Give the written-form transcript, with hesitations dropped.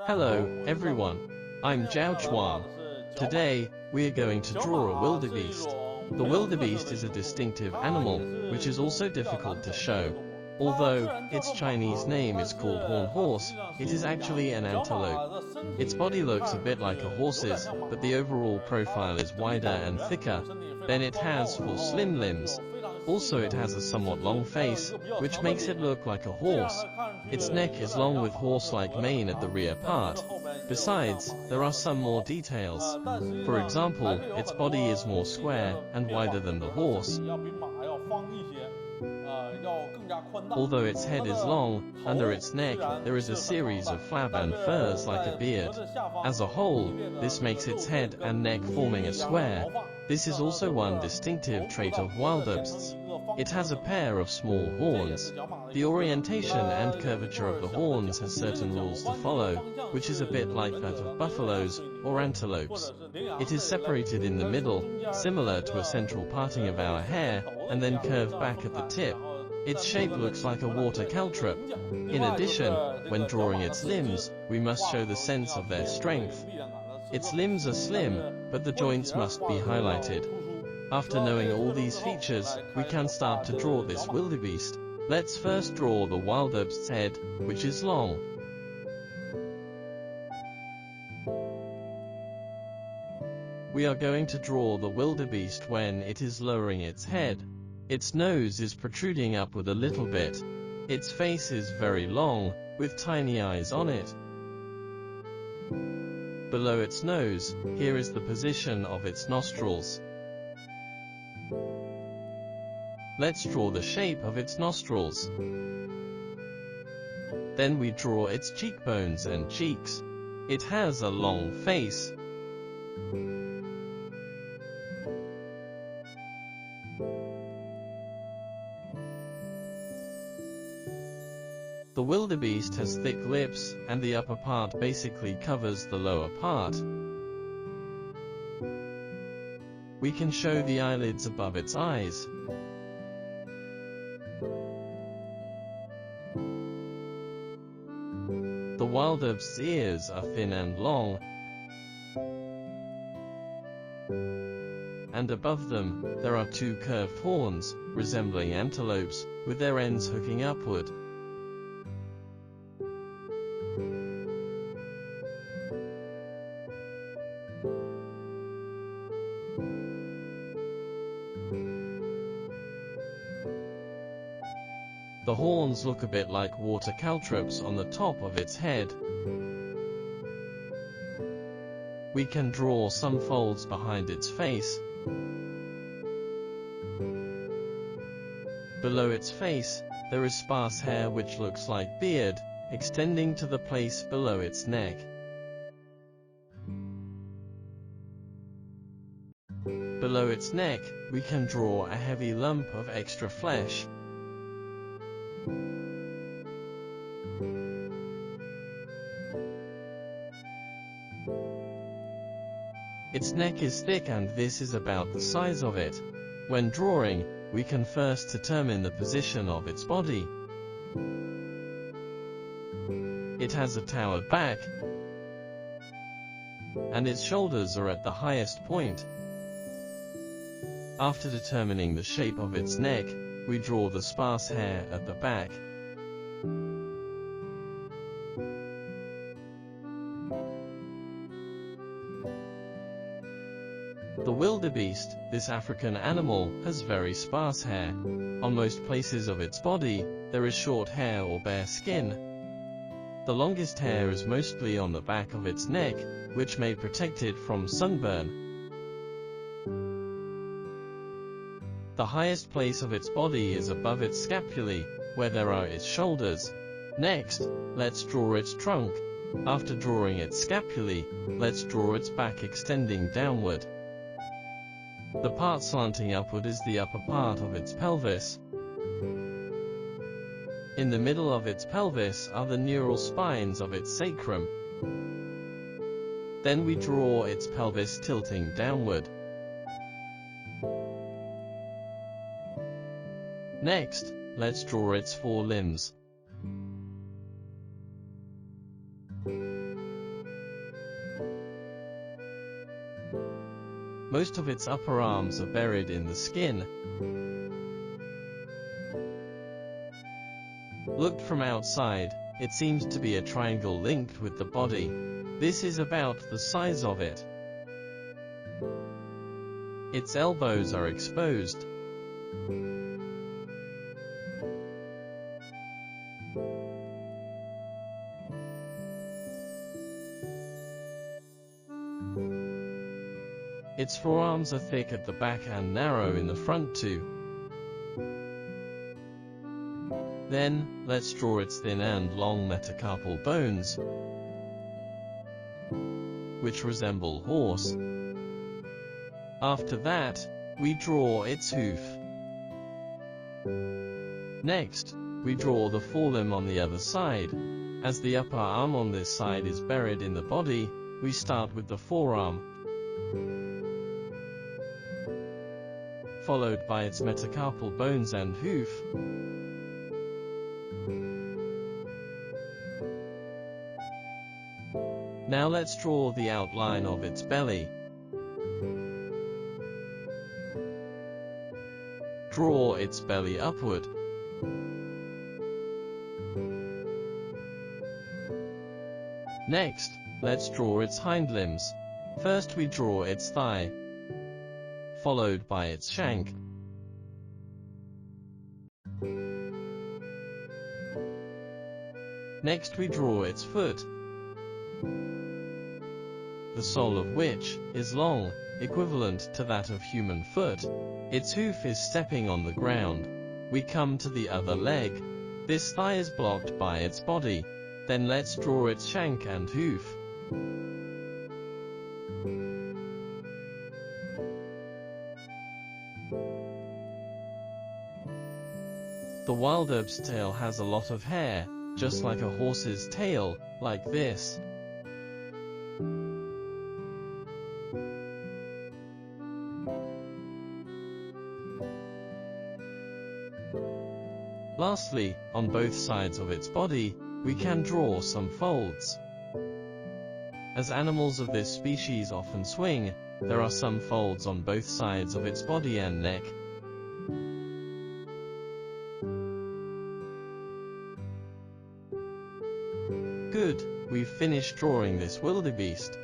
Hello, everyone. I'm ZHAO Chuang. Today, we are going to draw a wildebeest. The wildebeest is a distinctive animal, which is also difficult to show. Although its Chinese name is called horn horse, it is actually an antelope. Its body looks a bit like a horse's, but the overall profile is wider and thicker. Then it has 4 slim limbs. Also it has a somewhat long face, which makes it look like a horse. Its neck is long with horse-like mane at the rear part. Besides, there are some more details. For example, its body is more square and wider than the horse. Although its head is long, under its neck, there is a series of flab and furs like a beard. As a whole, this makes its head and neck forming a square. This is also one distinctive trait of wildebeests. It has a pair of small horns. The orientation and curvature of the horns has certain rules to follow, which is a bit like that of buffaloes or antelopes. It is separated in the middle, similar to a central parting of our hair, and then curved back at the tip. Its shape looks like a water caltrop. In addition, when drawing its limbs, we must show the sense of their strength. Its limbs are slim, but the joints must be highlighted. After knowing all these features, we can start to draw this wildebeest. Let's first draw the wildebeest's head, which is long. We are going to draw the wildebeest when it is lowering its head. Its nose is protruding upward a little bit. Its face is very long, with tiny eyes on it. Below its nose, here is the position of its nostrils. Let's draw the shape of its nostrils. Then we draw its cheekbones and cheeks. It has a long face. The wildebeest has thick lips, and the upper part basically covers the lower part. We can show the eyelids above its eyes. The wildebeest's ears are thin and long, and above them, there are 2 curved horns, resembling antelopes, with their ends hooking upward. The horns look a bit like water caltrops on the top of its head. We can draw some folds behind its face. Below its face, there is sparse hair which looks like beard, extending to the place below its neck. Below its neck, we can draw a heavy lump of extra flesh. Its neck is thick and this is about the size of it. When drawing, we can first determine the position of its body. It has a towered back, and its shoulders are at the highest point. After determining the shape of its neck, we draw the sparse hair at the back. The wildebeest, this African animal, has very sparse hair. On most places of its body, there is short hair or bare skin. The longest hair is mostly on the back of its neck, which may protect it from sunburn. The highest place of its body is above its scapulae, where there are its shoulders. Next, let's draw its trunk. After drawing its scapulae, let's draw its back extending downward. The part slanting upward is the upper part of its pelvis. In the middle of its pelvis are the neural spines of its sacrum. Then we draw its pelvis tilting downward. Next, let's draw its 4 limbs. Most of its upper arms are buried in the skin. Looked from outside, it seems to be a triangle linked with the body. This is about the size of it. Its elbows are exposed. Its forearms are thick at the back and narrow in the front too. Then, let's draw its thin and long metacarpal bones, which resemble horse. After that, we draw its hoof. Next, we draw the forelimb on the other side. As the upper arm on this side is buried in the body, we start with the forearm, followed by its metacarpal bones and hoof. Now let's draw the outline of its belly. Draw its belly upward. Next, let's draw its hind limbs. First we draw its thigh, followed by its shank. Next we draw its foot, the sole of which is long, equivalent to that of human foot. Its hoof is stepping on the ground. We come to the other leg. This thigh is blocked by its body. Then let's draw its shank and hoof. The Wildebeest's tail has a lot of hair, just like a horse's tail, like this. Lastly, on both sides of its body, we can draw some folds. As animals of this species often swing, there are some folds on both sides of its body and neck. Good, we've finished drawing this wildebeest.